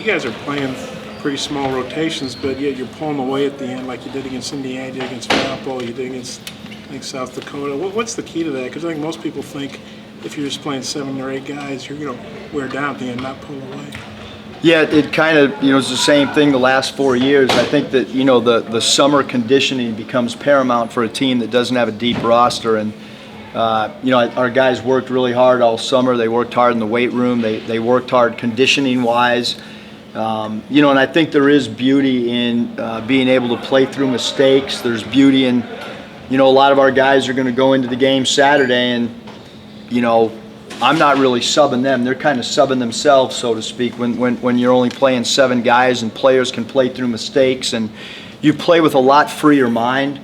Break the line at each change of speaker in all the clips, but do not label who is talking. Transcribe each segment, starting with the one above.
You guys are playing pretty small rotations, but yet you're pulling away at the end like you did against Indiana, you did against Valpo, you did against, I think, South Dakota. What's the key to that? Because I think most people think if you're just playing 7 or 8 guys, you're going to wear down at the end, not pull away.
Yeah, it kind of, is the same thing the last 4 years. I think that, the summer conditioning becomes paramount for a team that doesn't have a deep roster. And, our guys worked really hard all summer. They worked hard in the weight room. They worked hard conditioning-wise. And I think there is beauty in being able to play through mistakes. There's beauty in, a lot of our guys are going to go into the game Saturday and, I'm not really subbing them. They're kind of subbing themselves, so to speak, when you're only playing 7 guys and players can play through mistakes and you play with a lot freer mind.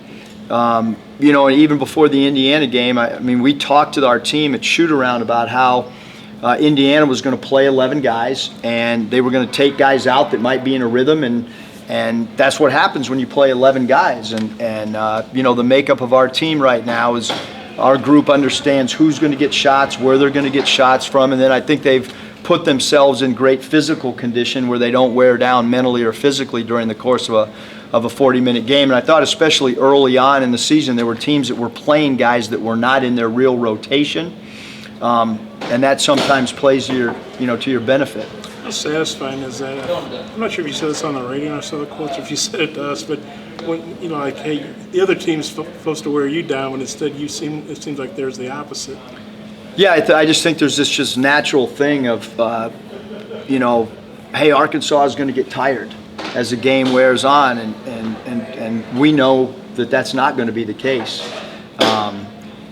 And even before the Indiana game, I mean, we talked to our team at shoot-around about how Indiana was going to play 11 guys, and they were going to take guys out that might be in a rhythm, and that's what happens when you play 11 guys. And the makeup of our team right now is our group understands who's going to get shots, where they're going to get shots from, and then I think they've put themselves in great physical condition where they don't wear down mentally or physically during the course of a 40-minute game. And I thought especially early on in the season there were teams that were playing guys that were not in their real rotation. And that sometimes plays to your benefit.
How satisfying is that? I'm not sure if you said this on the radio, I saw the quotes, or if you said it to us, but when, hey, the other team's supposed to wear you down, when instead it seems like there's the opposite. Yeah,
I just think there's this just natural thing of, hey, Arkansas is going to get tired as the game wears on, and we know that that's not going to be the case.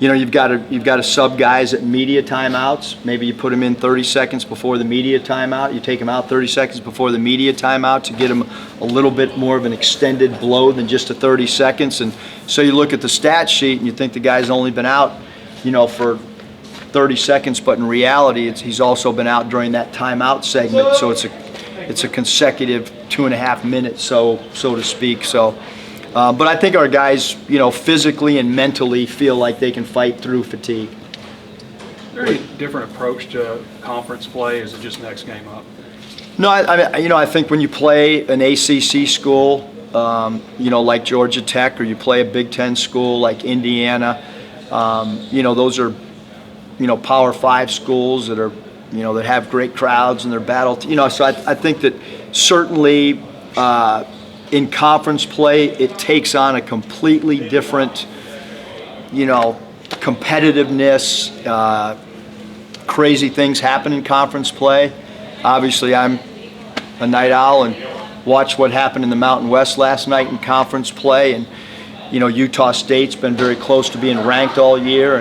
You've got to sub guys at media timeouts. Maybe you put them in 30 seconds before the media timeout. You take them out 30 seconds before the media timeout to get them a little bit more of an extended blow than just a 30 seconds. And so you look at the stat sheet and you think the guy's only been out, for 30 seconds, but in reality, he's also been out during that timeout segment. So it's a consecutive 2.5 minutes, so to speak. So. But I think our guys, physically and mentally feel like they can fight through fatigue.
Is there any different approach to conference play? Is it just next game up?
No, I think when you play an ACC school, like Georgia Tech, or you play a Big Ten school like Indiana, those are, Power 5 schools that are, that have great crowds and they're battle. So I think that certainly. In conference play, it takes on a completely different, competitiveness. Crazy things happen in conference play. Obviously, I'm a night owl and watched what happened in the Mountain West last night in conference play. And, Utah State's been very close to being ranked all year.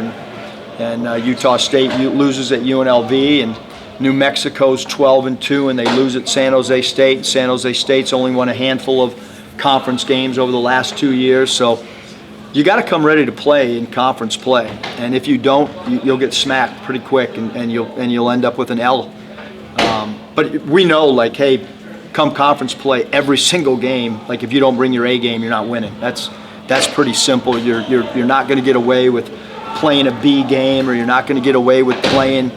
And Utah State loses at UNLV. And New Mexico's 12-2, and they lose at San Jose State. San Jose State's only won a handful of conference games over the last 2 years. So you got to come ready to play in conference play, and if you don't, you'll get smacked pretty quick, and you'll end up with an L. But we know, hey, come conference play, every single game, if you don't bring your A game, you're not winning. That's pretty simple. You're not going to get away with playing a B game, or you're not going to get away with playing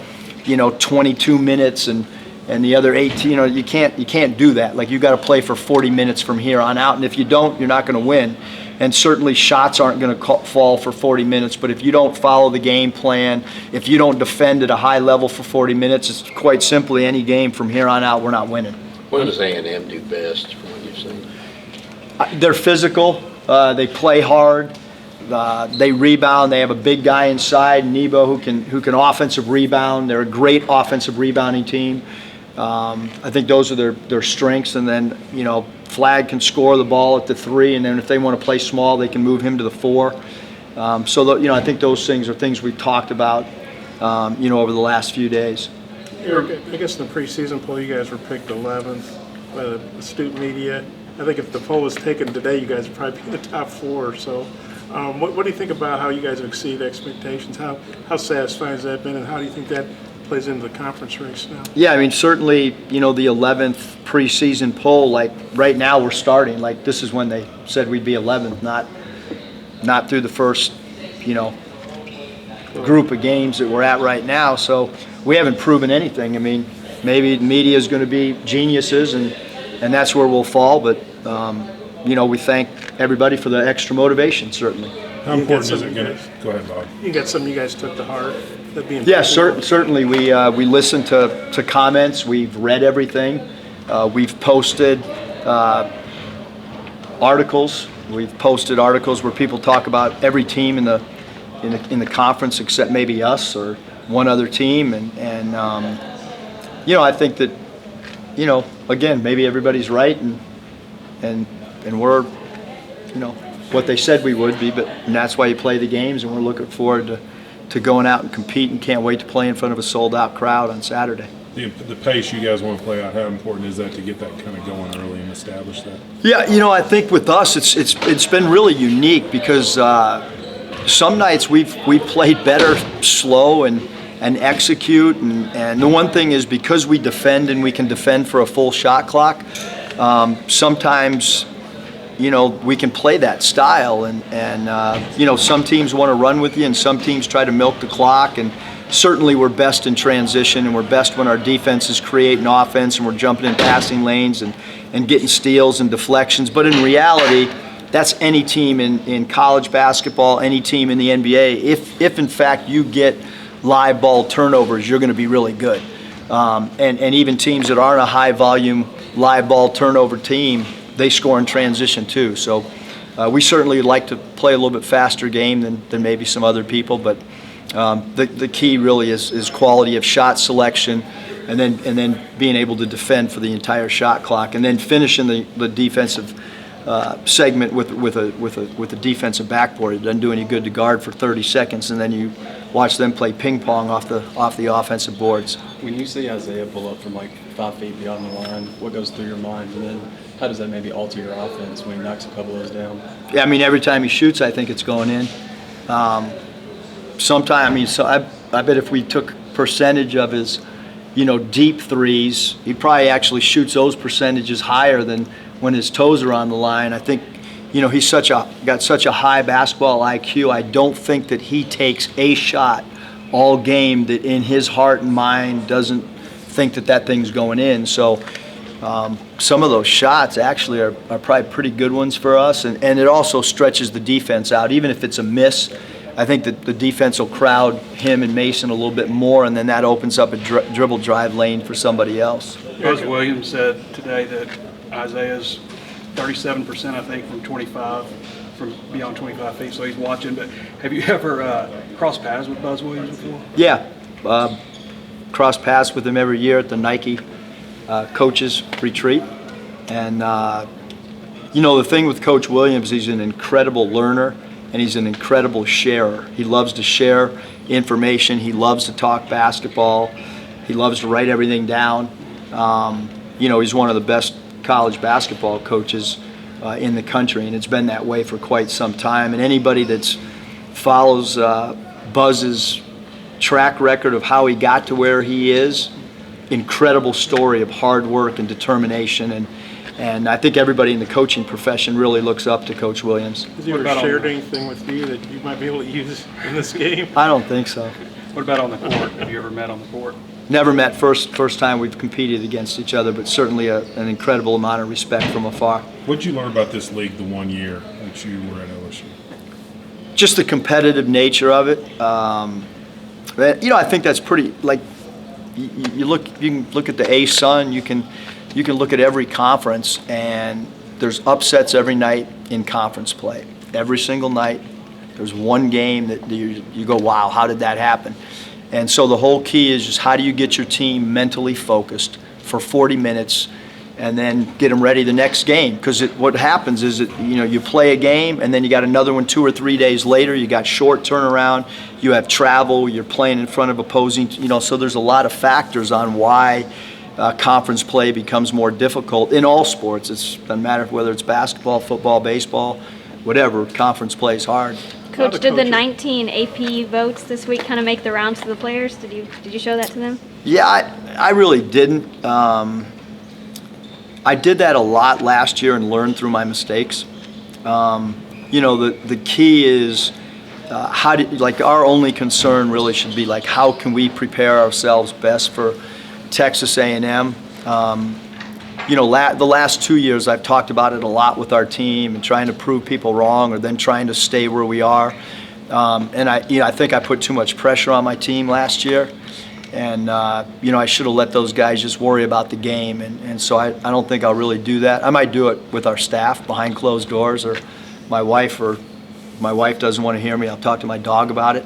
22 minutes and the other 18, you can't do that. You got to play for 40 minutes from here on out, and if you don't, you're not going to win. And certainly shots aren't going to fall for 40 minutes, but if you don't follow the game plan, if you don't defend at a high level for 40 minutes, it's quite simply any game from here on out, we're not winning.
What does A&M do best from what you've seen?
They're physical, they play hard. They rebound. They have a big guy inside, Nebo, who can offensive rebound. They're a great offensive rebounding team. I think those are their strengths. And then Flagg can score the ball at the 3, and then if they want to play small, they can move him to the 4. I think those things are things we've talked about over the last few days.
Eric, I guess in the preseason poll, you guys were picked 11th by the student media. I think if the poll was taken today, you guys would probably be in the top 4 or so. What do you think about how you guys have exceeded expectations? How satisfying has that been, and how do you think that plays into the conference race now?
Yeah, I mean, certainly, the 11th preseason poll, right now we're starting. This is when they said we'd be 11th, not through the first, group of games that we're at right now. So we haven't proven anything. I mean, maybe the media is going to be geniuses, and that's where we'll fall. But we thank everybody for the extra motivation, certainly.
How important is it going to go ahead, Bob?
You got something you guys took to heart? That'd be
Yeah,
important.
certainly. We listen to comments. We've read everything. We've posted articles. We've posted articles where people talk about every team in the conference except maybe us or one other team, and I think that again, maybe everybody's right, and we're what they said we would be, and that's why you play the games, and we're looking forward to going out and compete, and can't wait to play in front of a sold-out crowd on Saturday.
The pace you guys want to play out, how important is that to get that kind of going early and establish that?
Yeah, I think with us it's been really unique because some nights we've played better slow and execute, and the one thing is because we defend and we can defend for a full shot clock, sometimes we can play that style, and some teams want to run with you, and some teams try to milk the clock, and certainly we're best in transition, and we're best when our defense is creating offense, and we're jumping in passing lanes and getting steals and deflections. But in reality, that's any team in college basketball, any team in the NBA. If in fact you get live ball turnovers, you're going to be really good. And even teams that aren't a high volume live ball turnover team, they score in transition too. So we certainly like to play a little bit faster game than maybe some other people, but the key really is quality of shot selection, and then being able to defend for the entire shot clock, and then finishing the defensive segment with a defensive backboard. It doesn't do any good to guard for 30 seconds, and then you watch them play ping pong off the offensive boards.
When you see Isaiah pull up from like 5 feet beyond the line, what goes through your mind, and then how does that maybe alter your offense when he knocks a couple of those down?
Yeah, I mean, every time he shoots, I think it's going in. Sometimes, I bet if we took percentage of his, deep threes, he probably actually shoots those percentages higher than when his toes are on the line. I think, he's got such a high basketball IQ. I don't think that he takes a shot all game that in his heart and mind doesn't think that thing's going in. So some of those shots actually are probably pretty good ones for us, and it also stretches the defense out. Even if it's a miss, I think that the defense will crowd him and Mason a little bit more, and then that opens up a dribble drive lane for somebody else.
Buzz Williams said today that Isaiah's 37%, I think, from beyond 25 feet, so he's watching. But have you ever crossed paths with Buzz Williams before?
Yeah, cross paths with him every year at the Nike coaches retreat, and the thing with Coach Williams, he's an incredible learner, and he's an incredible sharer. He loves to share information. He loves to talk basketball. He loves to write everything down. He's one of the best college basketball coaches in the country, and it's been that way for quite some time. And anybody that follows Buzz's track record of how he got to where he is, incredible story of hard work and determination, and I think everybody in the coaching profession really looks up to Coach Williams.
Has he ever shared anything with you that you might be able to use in this game?
I don't think so.
What about on the court? Have you ever met on the court?
Never met. First time we've competed against each other, but certainly an incredible amount of respect from afar.
What did you learn about this league the 1 year that you were at LSU?
Just the competitive nature of it. I think that's pretty, like, you can look at the A-Sun, you can look at every conference, and there's upsets every night in conference play. Every single night, there's one game that you go, wow, how did that happen? And so the whole key is just how do you get your team mentally focused for 40 minutes and then get them ready the next game? Because what happens is that you play a game and then you got another one 2 or 3 days later. You got short turnaround. You have travel. You're playing in front of opposing. So there's a lot of factors on why conference play becomes more difficult in all sports. It doesn't matter whether it's basketball, football, baseball, whatever. Conference play is hard.
Coach, did the 19 AP votes this week kind of make the rounds to the players? Did you show that to them?
Yeah, I really didn't. I did that a lot last year and learned through my mistakes. The key is our only concern really should be like how can we prepare ourselves best for Texas A&M. The last 2 years I've talked about it a lot with our team and trying to prove people wrong or then trying to stay where we are. And I think I put too much pressure on my team last year. And, I should have let those guys just worry about the game. And so I don't think I'll really do that. I might do it with our staff behind closed doors, or my wife doesn't want to hear me. I'll talk to my dog about it.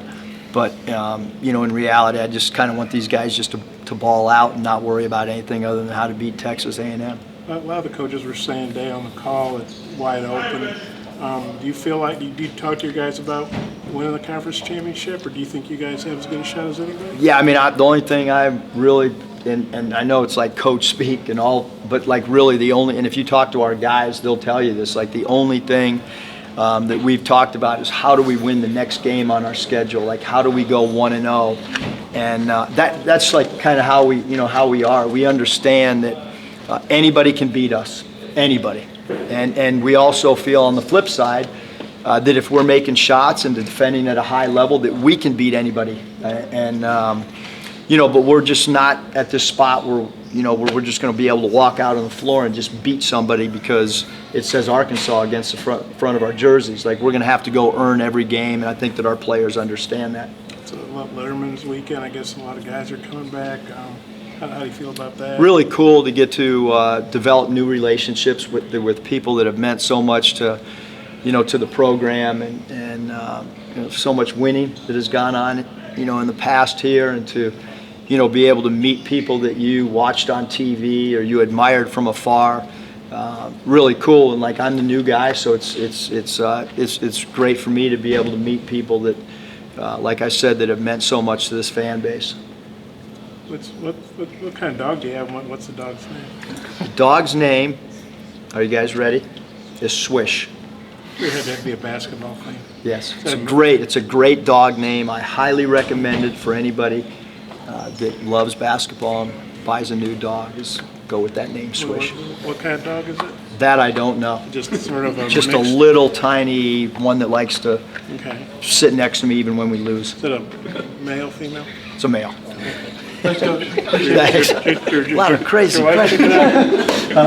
But, in reality, I just kind of want these guys just to ball out and not worry about anything other than how to beat Texas A&M.
A lot of the coaches were saying today on the call it's wide open. Do you feel like, do you talk to your guys about winning the conference championship, or do you think you guys have as good a shot as anybody?
Yeah, I mean, the only thing I really, and I know it's like coach speak and all, but like really the only, and if you talk to our guys, they'll tell you this, like the only thing that we've talked about is how do we win the next game on our schedule? Like how do we go 1-0? And that's like kind of how we are. We understand that anybody can beat us, anybody. And we also feel on the flip side that if we're making shots and defending at a high level, that we can beat anybody. But we're just not at this spot where, where we're just going to be able to walk out on the floor and just beat somebody because it says Arkansas against the front of our jerseys. Like we're going to have to go earn every game, and I think that our players understand that.
It's a Letterman's weekend. I guess a lot of guys are coming back. How do you feel about that?
Really cool to get to develop new relationships with people that have meant so much to the program and so much winning that has gone on, in the past here, and to, be able to meet people that you watched on TV or you admired from afar. Really cool, and like I'm the new guy, so it's great for me to be able to meet people that, like I said, that have meant so much to this fan base.
What kind of dog do you have? What's the dog's name?
The dog's name, are you guys ready? Is Swish.
We had that to be a basketball thing.
Yes, it's a great dog name. I highly recommend it for anybody that loves basketball and buys a new dog. Is go with that name, Swish.
What kind of dog is it?
That I don't know.
Just sort of a
Just a
mixed-
little tiny one that likes to
Okay.
sit next to me even when we lose.
Is it a male, female?
It's a male.
Thanks, Coach.
Thanks. A lot of crazy
Your wife
questions.
picked it out?